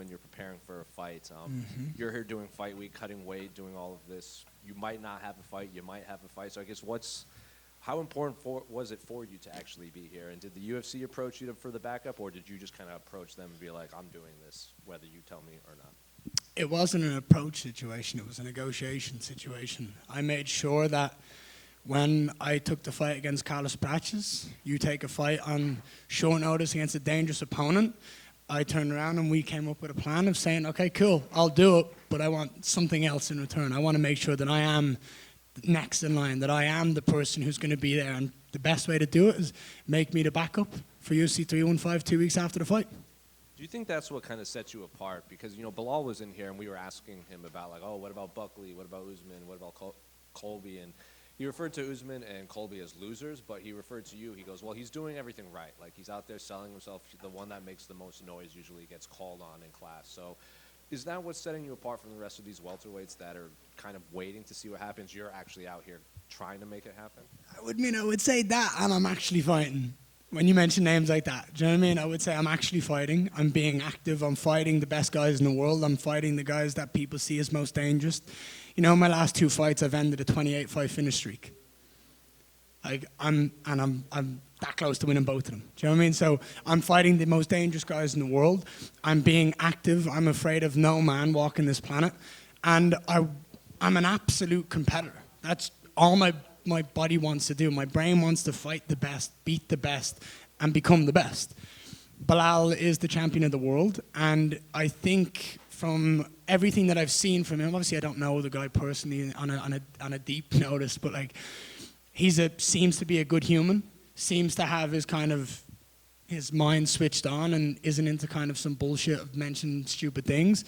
when you're preparing for a fight. You're here doing fight week, cutting weight, doing all of this. You might not have a fight. You might have a fight. So I guess how important was it for you to actually be here? And did the UFC approach you for the backup, or did you just kind of approach them and be like, I'm doing this, whether you tell me or not? It wasn't an approach situation. It was a negotiation situation. I made sure that when I took the fight against Carlos Praches, you take a fight on short notice against a dangerous opponent, I turned around and we came up with a plan of saying, okay, cool, I'll do it, but I want something else in return. I want to make sure that I am next in line, that I am the person who's going to be there. And the best way to do it is make me the backup for UFC 315 2 weeks after the fight. Do you think that's what kind of sets you apart? Because, Bilal was in here and we were asking him about, like, oh, what about Buckley? What about Usman? What about Colby? And he referred to Usman and Colby as losers, but he referred to you. He goes, well, he's doing everything right. Like, he's out there selling himself. The one that makes the most noise usually gets called on in class. So is that what's setting you apart from the rest of these welterweights that are kind of waiting to see what happens? You're actually out here trying to make it happen? I would say that, and I'm actually fighting. When you mention names like that, do you know what I mean? I would say I'm actually fighting. I'm being active. I'm fighting the best guys in the world. I'm fighting the guys that people see as most dangerous. My last 2 fights, I've ended a 28-fight finish streak. I'm that close to winning both of them. Do you know what I mean? So I'm fighting the most dangerous guys in the world. I'm being active. I'm afraid of no man walking this planet. And I'm an absolute competitor. That's all my body wants to do. My brain wants to fight the best, beat the best, and become the best. Bilal is the champion of the world, and I think from everything that I've seen from him, obviously I don't know the guy personally on a deep notice, but like seems to be a good human, seems to have his mind switched on and isn't into kind of some bullshit of mentioning stupid things.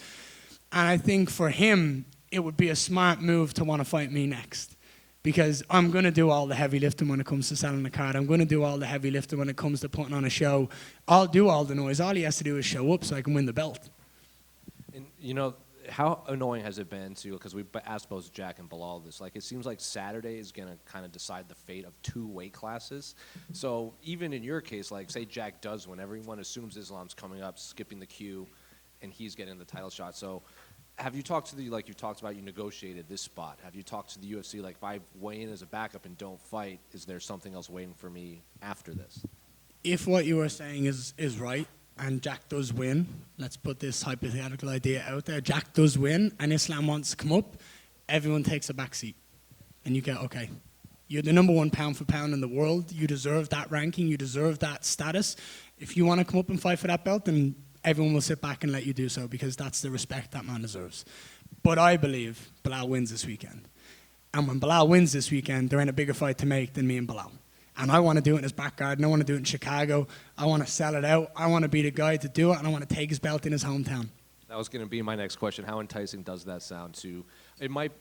And I think for him, it would be a smart move to want to fight me next. Because I'm going to do all the heavy lifting when it comes to selling the card. I'm going to do all the heavy lifting when it comes to putting on a show. I'll do all the noise. All he has to do is show up so I can win the belt. And, how annoying has it been to, because we asked both Jack and Bilal this, like it seems like Saturday is going to kind of decide the fate of 2 weight classes. So even in your case, like say Jack does win, everyone assumes Islam's coming up, skipping the queue, and he's getting the title shot. So have you talked to like you talked about, you negotiated this spot. Have you talked to the UFC, like if I weigh in as a backup and don't fight, is there something else waiting for me after this? If what you are saying is right, and Jack does win, let's put this hypothetical idea out there, Jack does win, and Islam wants to come up, everyone takes a back seat. And you go, okay, you're the number 1 pound for pound in the world, you deserve that ranking, you deserve that status. If you want to come up and fight for that belt, then everyone will sit back and let you do so, because that's the respect that man deserves. But I believe Bilal wins this weekend. And when Bilal wins this weekend, there ain't a bigger fight to make than me and Bilal. And I want to do it in his back garden. I want to do it in Chicago. I want to sell it out. I want to be the guy to do it, and I want to take his belt in his hometown. That was going to be my next question. How enticing does that sound to? It might.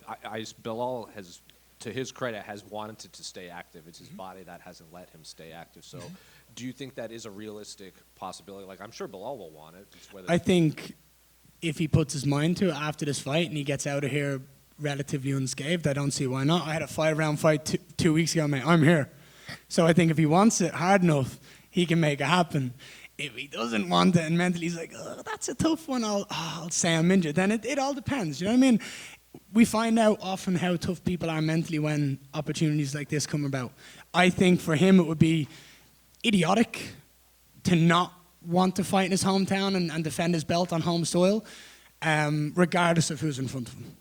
Bilal has, to his credit, has wanted to stay active. It's his body that hasn't let him stay active. So, do you think that is a realistic possibility? Like, I'm sure Bilal will want it. I think if he puts his mind to it after this fight and he gets out of here relatively unscathed, I don't see why not. I had a 5-round fight 2 weeks ago, mate. I'm here. So I think if he wants it hard enough, he can make it happen. If he doesn't want it and mentally he's like, oh, that's a tough one, I'll say I'm injured. Then it all depends, you know what I mean? We find out often how tough people are mentally when opportunities like this come about. I think for him it would be idiotic to not want to fight in his hometown and defend his belt on home soil, regardless of who's in front of him.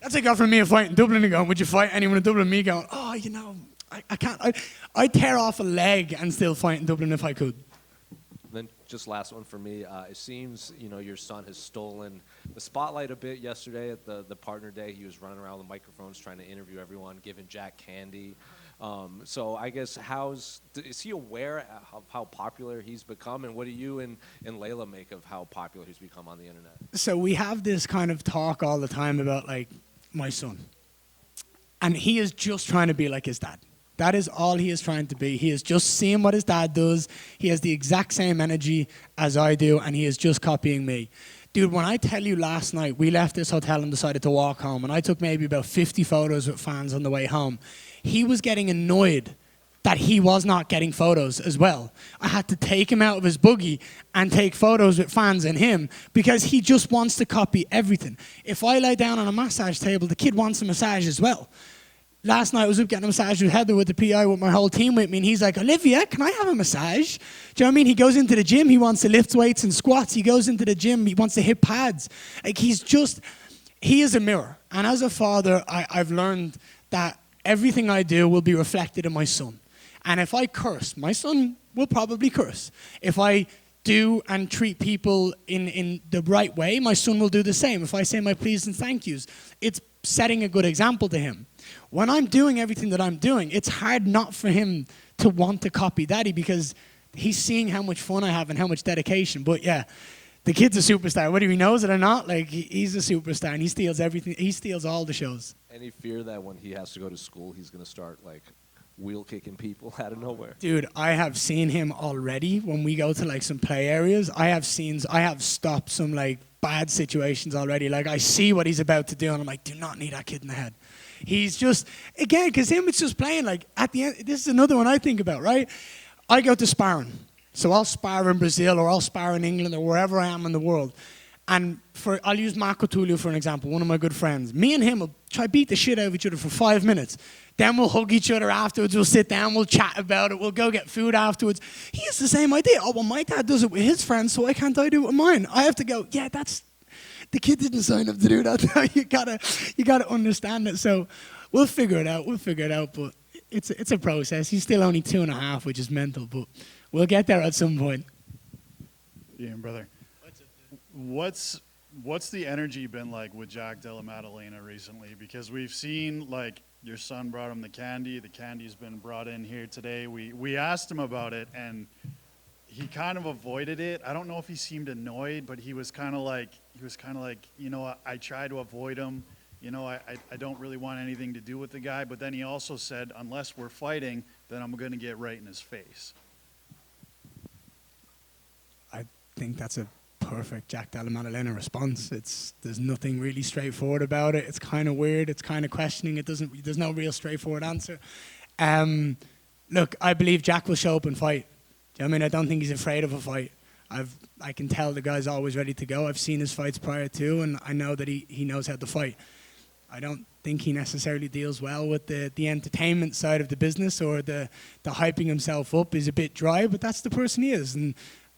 That's like offering me a fight in Dublin and going, would you fight anyone in Dublin? Me going, oh, I can't. I'd tear off a leg and still fight in Dublin if I could. Then just last one for me. It seems, your son has stolen the spotlight a bit yesterday at the partner day. He was running around with microphones trying to interview everyone, giving Jack candy. So I guess is he aware of how popular he's become? And what do you and Layla make of how popular he's become on the internet? So we have this kind of talk all the time about, like, my son. And he is just trying to be like his dad. That is all he is trying to be. He is just seeing what his dad does. He has the exact same energy as I do, and he is just copying me. Dude, when I tell you last night, we left this hotel and decided to walk home, and I took maybe about 50 photos with fans on the way home. He was getting annoyed that he was not getting photos as well. I had to take him out of his buggy and take photos with fans and him because he just wants to copy everything. If I lie down on a massage table, the kid wants a massage as well. Last night I was up getting a massage with Heather with the PI with my whole team with me, and he's like, Olivia, can I have a massage? Do you know what I mean? He goes into the gym, he wants to lift weights and squats. He goes into the gym, he wants to hit pads. Like he is a mirror. And as a father, I've learned that everything I do will be reflected in my son. And if I curse, my son will probably curse. If I do and treat people in the right way, my son will do the same. If I say my please and thank yous, it's setting a good example to him. When I'm doing everything that I'm doing, it's hard not for him to want to copy daddy because he's seeing how much fun I have and how much dedication. But yeah, the kid's a superstar. Whether he knows it or not, like he's a superstar and he steals everything. He steals all the shows. Any fear that when he has to go to school, he's going to start like wheel kicking people out of nowhere? Dude, I have seen him already when we go to like some play areas. I have stopped some like bad situations already. Like I see what he's about to do and I'm like, do not need that kid in the head. He's just, again, because him, it's just playing like at the end. This is another one I think about, right? I go to sparring. So I'll spar in Brazil or I'll spar in England or wherever I am in the world. And I'll use Marco Tullio for an example, one of my good friends. Me and him will try beat the shit out of each other for 5 minutes. Then we'll hug each other afterwards. We'll sit down. We'll chat about it. We'll go get food afterwards. He has the same idea. Oh, well, my dad does it with his friends, so why can't I do it with mine? I have to go, yeah, the kid didn't sign up to do that. you gotta understand it. So we'll figure it out. But it's a process. He's still only 2.5, which is mental, but we'll get there at some point. Ian, brother, what's the energy been like with Jack Della Maddalena recently? Because we've seen like your son brought him the candy. The candy's been brought in here today. We asked him about it and he kind of avoided it. I don't know if he seemed annoyed, but he was kind of like, you know, I try to avoid him. You know, I don't really want anything to do with the guy. But then he also said, unless we're fighting, then I'm going to get right in his face. I think that's a perfect Jack Della Maddalena response. There's nothing really straightforward about it. It's kind of weird. It's kind of questioning. There's no real straightforward answer. Look, I believe Jack will show up and fight. Do you know what I mean? I don't think he's afraid of a fight. I can tell the guy's always ready to go. I've seen his fights prior to, and I know that he knows how to fight. I don't think he necessarily deals well with the entertainment side of the business, or the hyping himself up is a bit dry, but that's the person he is. And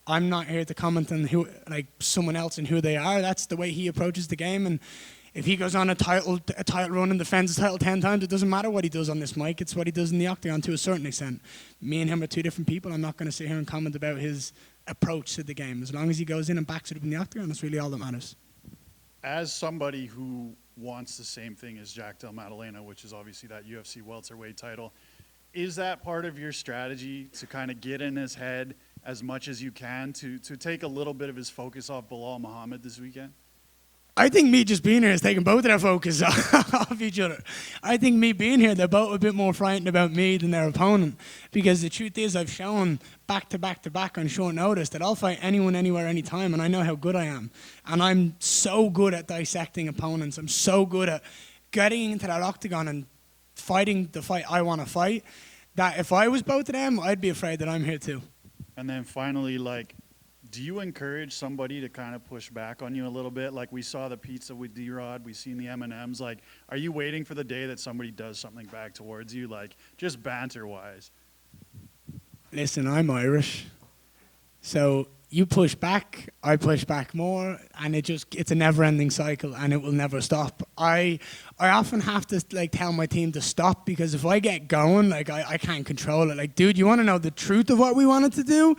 I'm not here to comment on someone else and who they are. That's the way he approaches the game. And if he goes on a title run and defends his title 10 times, it doesn't matter what he does on this mic. It's what he does in the octagon to a certain extent. Me and him are two different people. I'm not going to sit here and comment about his approach to the game. As long as he goes in and backs it up in the octagon, that's really all that matters. As somebody who wants the same thing as Jack Della Maddalena, which is obviously that UFC welterweight title, is that part of your strategy to kind of get in his head as much as you can to take a little bit of his focus off Belal Muhammad this weekend? I think me just being here is taking both of their focus off each other. I think me being here, they're both a bit more frightened about me than their opponent. Because the truth is, I've shown back to back to back on short notice that I'll fight anyone, anywhere, anytime, and I know how good I am. And I'm so good at dissecting opponents. I'm so good at getting into that octagon and fighting the fight I want to fight, that if I was both of them, I'd be afraid that I'm here too. And then finally, do you encourage somebody to kind of push back on you a little bit? Like we saw the pizza with D-Rod, we've seen the M&Ms. Like, are you waiting for the day that somebody does something back towards you, like just banter-wise? Listen, I'm Irish, so you push back, I push back more, and it's a never-ending cycle, and it will never stop. I often have to tell my team to stop, because if I get going, I can't control it. Like, dude, you want to know the truth of what we wanted to do?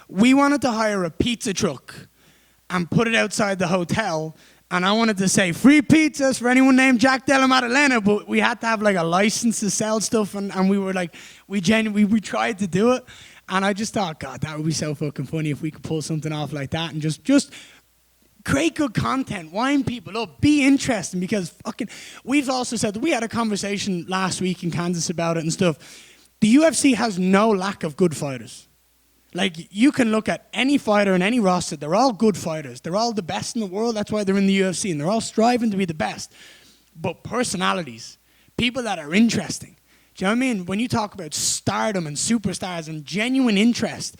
We wanted to hire a pizza truck and put it outside the hotel, and I wanted to say free pizzas for anyone named Jack Della Maddalena, but we had to have a license to sell stuff, and we were we tried to do it, and I just thought, God, that would be so fucking funny if we could pull something off like that and just create good content, wind people up, be interesting, because we've also said that we had a conversation last week in Kansas about it and stuff. The UFC has no lack of good fighters. You can look at any fighter in any roster. They're all good fighters. They're all the best in the world. That's why they're in the UFC, and they're all striving to be the best. But personalities, people that are interesting, Do you know what I mean? When you talk about stardom and superstars and genuine interest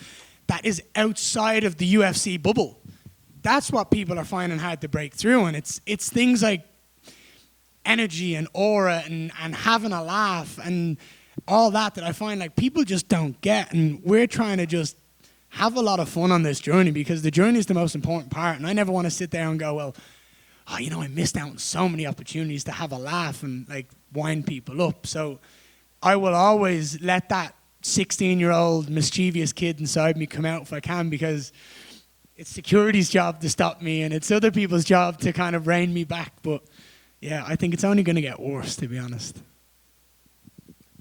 that is outside of the UFC bubble, that's what people are finding hard to break through. And it's things like energy and aura and having a laugh and all that I find like people just don't get. And we're trying to just have a lot of fun on this journey, because the journey is the most important part. And I never want to sit there and go, well, oh, you know, I missed out on so many opportunities to have a laugh and like wind people up. So I will always let that 16-year-old mischievous kid inside me come out if I can, because it's security's job to stop me and it's other people's job to kind of rein me back. But yeah, I think it's only going to get worse, to be honest.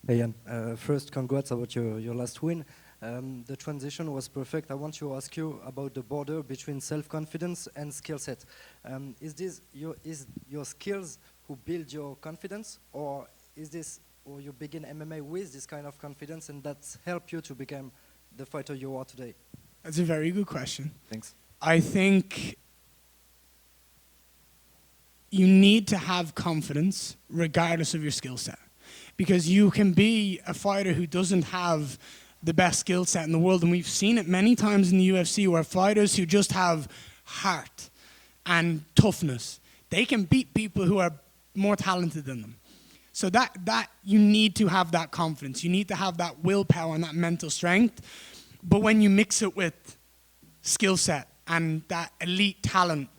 Hey Ian, first congrats about your last win. The transition was perfect. I want to ask you about the border between self-confidence and skill set. Is your skills who build your confidence, or you begin MMA with this kind of confidence and that's helped you to become the fighter you are today? That's a very good question. Thanks. I think you need to have confidence regardless of your skill set, because you can be a fighter who doesn't have the best skill set in the world, and we've seen it many times in the UFC where fighters who just have heart and toughness, they can beat people who are more talented than them. So that you need to have that confidence. You need to have that willpower and that mental strength. But when you mix it with skill set and that elite talent,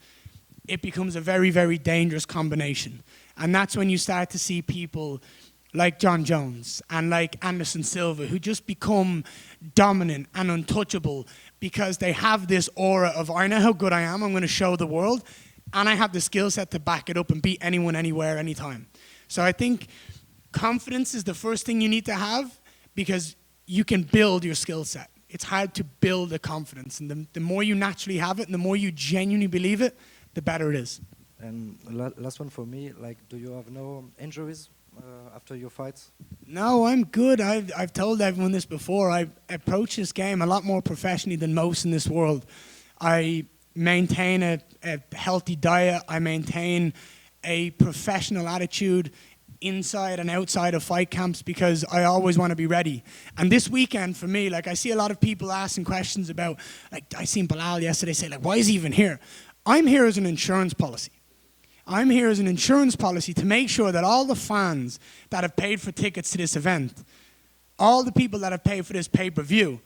it becomes a very, very dangerous combination. And that's when you start to see people like John Jones and like Anderson Silva, who just become dominant and untouchable because they have this aura of, I know how good I am, I'm going to show the world, and I have the skill set to back it up and beat anyone, anywhere, anytime. So I think confidence is the first thing you need to have, because you can build your skill set. It's hard to build a confidence, and the more you naturally have it and the more you genuinely believe it, the better it is. And last one for me, like, do you have no injuries after your fights? No, I'm good. I've told everyone this before. I approach this game a lot more professionally than most in this world. I maintain a healthy diet. I maintain a professional attitude inside and outside of fight camps, because I always want to be ready. And this weekend for me, like, I see a lot of people asking questions about, like, I seen Bilal yesterday say, like, why is he even here? I'm here as an insurance policy. I'm here as an insurance policy to make sure that all the fans that have paid for tickets to this event, all the people that have paid for this pay-per-view,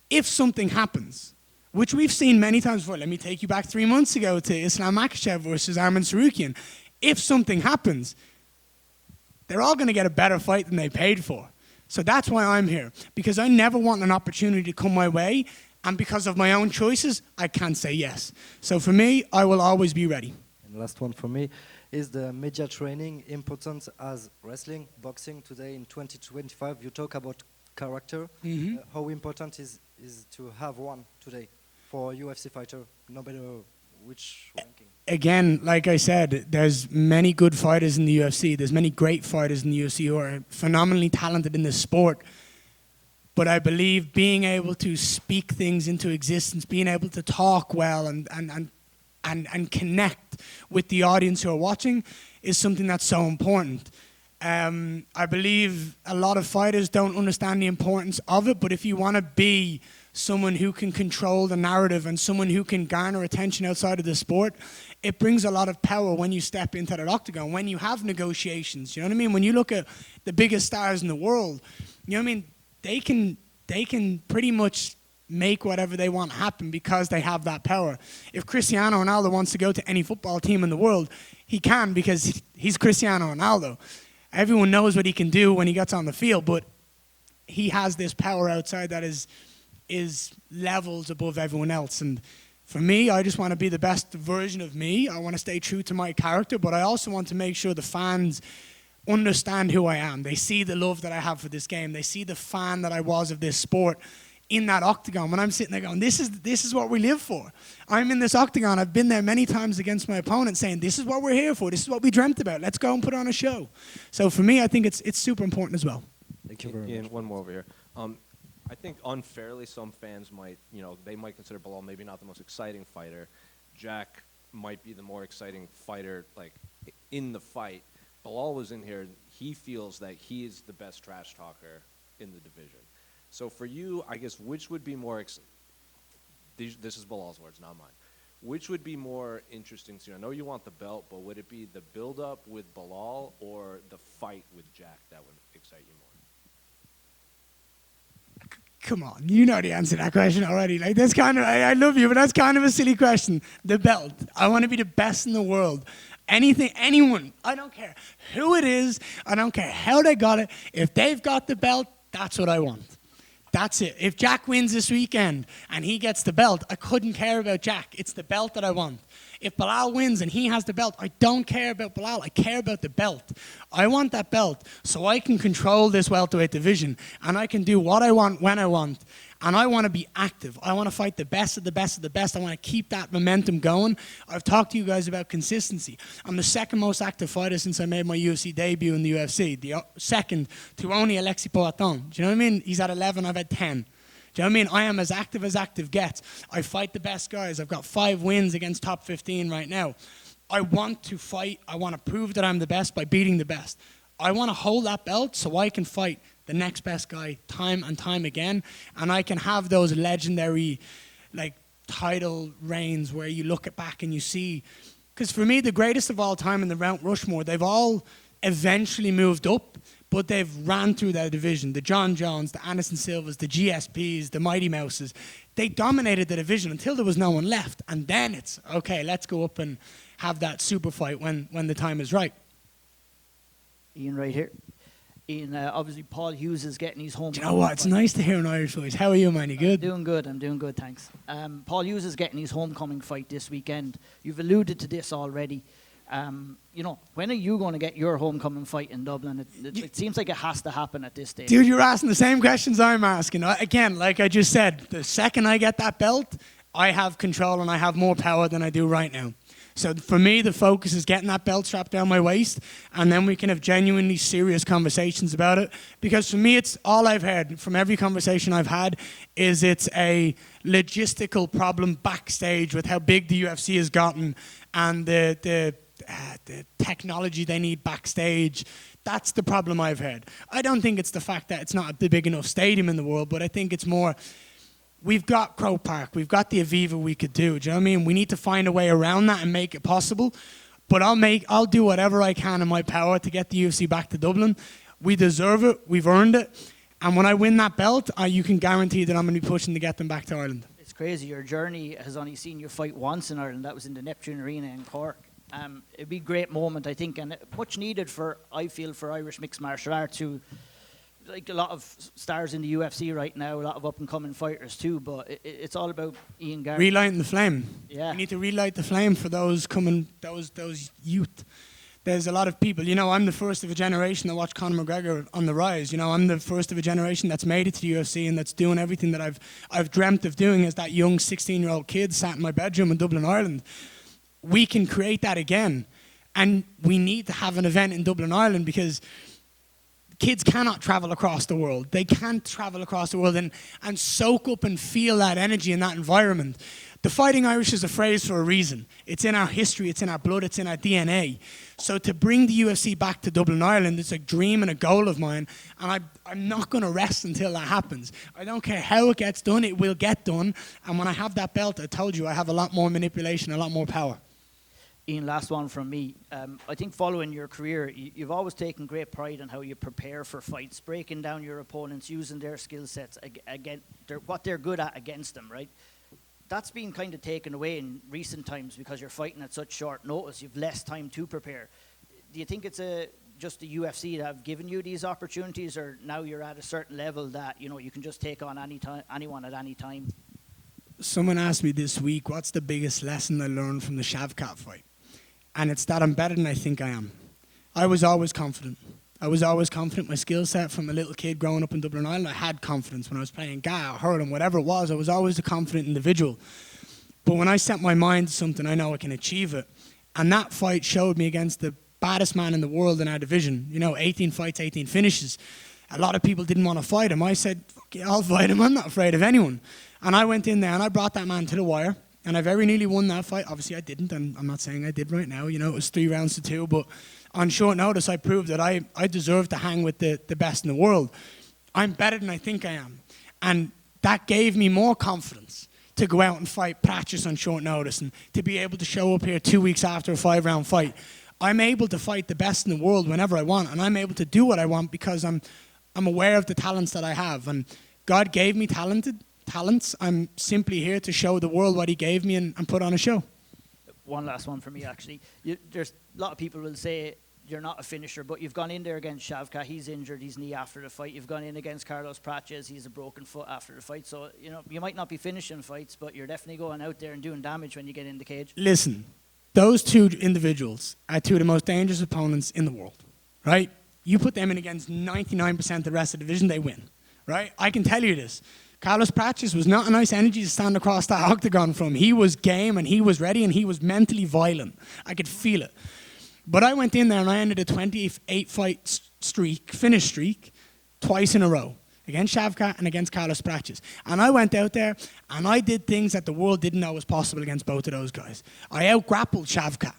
if something happens, which we've seen many times before, let me take you back 3 months ago to Islam Makhachev versus Arman Sarukian. If something happens, they're all going to get a better fight than they paid for. So that's why I'm here, because I never want an opportunity to come my way, and because of my own choices, I can't say yes. So for me, I will always be ready. And last one for me, is the media training important as wrestling, boxing today in 2025? You talk about character. Mm-hmm. How important is to have one today for a UFC fighter, no matter which ranking? Again, like I said, there's many good fighters in the UFC. There's many great fighters in the UFC who are phenomenally talented in this sport. But I believe being able to speak things into existence, being able to talk well and connect with the audience who are watching is something that's so important. I believe a lot of fighters don't understand the importance of it, but if you want to be someone who can control the narrative and someone who can garner attention outside of the sport, it brings a lot of power when you step into that octagon, when you have negotiations, you know what I mean? When you look at the biggest stars in the world, you know what I mean? They can pretty much make whatever they want happen because they have that power. If Cristiano Ronaldo wants to go to any football team in the world, he can, because he's Cristiano Ronaldo. Everyone knows what he can do when he gets on the field, but he has this power outside that is levels above everyone else. And for me, I just want to be the best version of me. I want to stay true to my character, but I also want to make sure the fans understand who I am. They see the love that I have for this game. They see the fan that I was of this sport in that octagon. When I'm sitting there going, this is what we live for. I'm in this octagon. I've been there many times against my opponent saying, this is what we're here for. This is what we dreamt about. Let's go and put on a show. So for me, I think it's super important as well. Thank you very much. One more over here. I think unfairly some fans might, they might consider Bilal maybe not the most exciting fighter. Jack might be the more exciting fighter, like, in the fight. Bilal was in here. He feels that he is the best trash talker in the division. So for you, I guess, which would be more, this is Bilal's words, not mine. Which would be more interesting to you? I know you want the belt, but would it be the build-up with Bilal or the fight with Jack that would excite you more? Come on, you know the answer to that question already. Like, that's kind of, I love you, but that's kind of a silly question. The belt. I want to be the best in the world. Anything, anyone, I don't care who it is, I don't care how they got it. If they've got the belt, that's what I want. That's it. If Jack wins this weekend and he gets the belt, I couldn't care about Jack. It's the belt that I want. If Bilal wins and he has the belt, I don't care about Bilal. I care about the belt. I want that belt so I can control this welterweight division and I can do what I want when I want. And I want to be active. I want to fight the best of the best of the best. I want to keep that momentum going. I've talked to you guys about consistency. I'm the second most active fighter since I made my UFC debut in the UFC. The second to only Alexis Poitin. Do you know what I mean? He's at 11, I've had 10. Do you know what I mean? I am as active gets. I fight the best guys. I've got 5 wins against top 15 right now. I want to fight. I want to prove that I'm the best by beating the best. I want to hold that belt so I can fight the next best guy time and time again, and I can have those legendary, like, title reigns where you look at back and you see, because for me, the greatest of all time in the Mount Rushmore, they've all eventually moved up, but they've ran through their division. The John Jones, the Anderson Silvas, the GSPs, the Mighty Mouses, they dominated the division until there was no one left, and then it's, okay, let's go up and have that super fight when the time is right. Ian right here. Ian, obviously Paul Hughes is getting his home. Do you know what? It's nice to hear an Irish voice. How are you, man? You good? I'm doing good, thanks. Paul Hughes is getting his homecoming fight this weekend. You've alluded to this already. You know, when are you going to get your homecoming fight in Dublin? It seems like it has to happen at this stage. Dude, you're asking the same questions I'm asking. Again, like I just said, the second I get that belt, I have control and I have more power than I do right now. So for me, the focus is getting that belt strapped down my waist, and then we can have genuinely serious conversations about it. Because for me, it's all I've heard from every conversation I've had is it's a logistical problem backstage with how big the UFC has gotten and the technology they need backstage. That's the problem I've heard. I don't think it's the fact that it's not a big enough stadium in the world, but I think it's more, we've got Croke Park, we've got the Aviva we could do. Do you know what I mean? We need to find a way around that and make it possible. But I'll do whatever I can in my power to get the UFC back to Dublin. We deserve it. We've earned it. And when I win that belt, you can guarantee that I'm going to be pushing to get them back to Ireland. It's crazy. Your journey has only seen you fight once in Ireland. That was in the Neptune Arena in Cork. It'd be a great moment, I think, and much needed I feel, for Irish mixed martial arts, who, like a lot of stars in the UFC right now, a lot of up-and-coming fighters too, but it's all about Ian Garry. Relighting the flame. Yeah. We need to relight the flame for those youth. There's a lot of people, I'm the first of a generation that watched Conor McGregor on the rise. I'm the first of a generation that's made it to the UFC and that's doing everything that I've dreamt of doing as that young 16-year-old kid sat in my bedroom in Dublin, Ireland. We can create that again, and we need to have an event in Dublin, Ireland, because kids cannot travel across the world. They can't travel across the world and soak up and feel that energy in that environment. The Fighting Irish is a phrase for a reason. It's in our history, it's in our blood, it's in our DNA. So to bring the UFC back to Dublin, Ireland, it's a dream and a goal of mine, and I'm not going to rest until that happens. I don't care how it gets done, it will get done, and when I have that belt, I told you I have a lot more manipulation, a lot more power. Ian, last one from me. I think following your career, you've always taken great pride in how you prepare for fights, breaking down your opponents, using their skill sets, what they're good at against them, right? That's been kind of taken away in recent times because you're fighting at such short notice. You've less time to prepare. Do you think it's just the UFC that have given you these opportunities, or now you're at a certain level that you can just take on anyone at any time? Someone asked me this week, what's the biggest lesson I learned from the Shavkat fight? And it's that I'm better than I think I am. I was always confident. My skill set from a little kid growing up in Dublin, Ireland, I had confidence. When I was playing Ga, hurling, whatever it was, I was always a confident individual. But when I set my mind to something, I know I can achieve it. And that fight showed me against the baddest man in the world in our division. 18 fights, 18 finishes. A lot of people didn't want to fight him. I said, fuck yeah, I'll fight him. I'm not afraid of anyone. And I went in there and I brought that man to the wire. and I very nearly won that fight. Obviously, I didn't, and I'm not saying I did right now. You know, it was 3 rounds to 2, but on short notice, I proved that I deserve to hang with the best in the world. I'm better than I think I am, and that gave me more confidence to go out and fight Practice on short notice and to be able to show up here 2 weeks after a 5-round fight. I'm able to fight the best in the world whenever I want, and I'm able to do what I want because I'm aware of the talents that I have. And God gave me talents. I'm simply here to show the world what he gave me and put on a show. One last one for me, actually. There's a lot of people will say you're not a finisher, but you've gone in there against Shavkat. He's injured his knee after the fight. You've gone in against Carlos Prates. He's a broken foot after the fight. So, you know, you might not be finishing fights, but you're definitely going out there and doing damage when you get in the cage. Listen, those 2 individuals are 2 of the most dangerous opponents in the world, right? You put them in against 99% of the rest of the division, they win, right? I can tell you this. Carlos Prates was not a nice energy to stand across that octagon from. He was game and he was ready and he was mentally violent. I could feel it. But I went in there and I ended a 28-fight finish streak, twice in a row, against Shavkat and against Carlos Prates. And I went out there and I did things that the world didn't know was possible against both of those guys. I out-grappled Shavkat.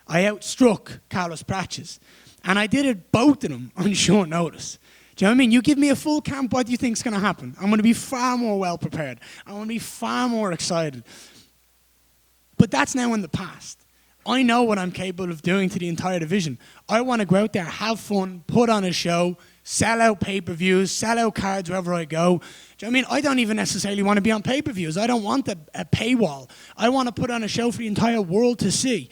I outstruck Carlos Prates. And I did it both of them on short notice. Do you know what I mean? You give me a full camp, what do you think's going to happen? I'm going to be far more well prepared. I'm going to be far more excited. But that's now in the past. I know what I'm capable of doing to the entire division. I want to go out there, have fun, put on a show, sell out pay-per-views, sell out cards wherever I go. Do you know what I mean? I don't even necessarily want to be on pay-per-views. I don't want a paywall. I want to put on a show for the entire world to see.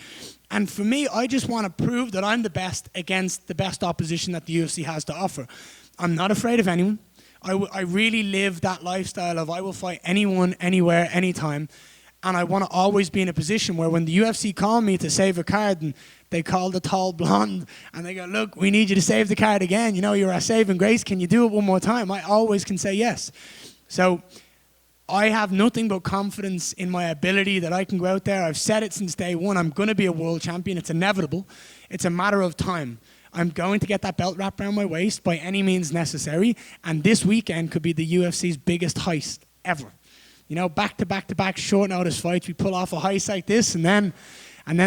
And for me, I just want to prove that I'm the best against the best opposition that the UFC has to offer. I'm not afraid of anyone. I really live that lifestyle of I will fight anyone, anywhere, anytime. And I want to always be in a position where when the UFC call me to save a card and they call the tall blonde and they go, look, we need you to save the card again. You know, you're our saving grace. Can you do it one more time? I always can say yes. So I have nothing but confidence in my ability that I can go out there. I've said it since day one. I'm going to be a world champion. It's inevitable. It's a matter of time. I'm going to get that belt wrapped around my waist by any means necessary. And this weekend could be the UFC's biggest heist ever. You know, back-to-back short notice fights. We pull off a heist like this, and then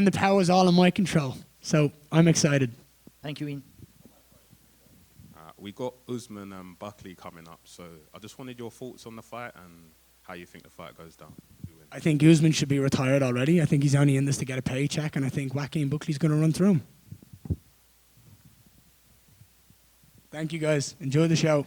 the power's all in my control. So I'm excited. Thank you, Ian. We got Usman and Buckley coming up, so I just wanted your thoughts on the fight and how you think the fight goes down. I think Usman should be retired already. I think he's only in this to get a paycheck, and I think Joaquin Buckley's going to run through him. Thank you, guys. Enjoy the show.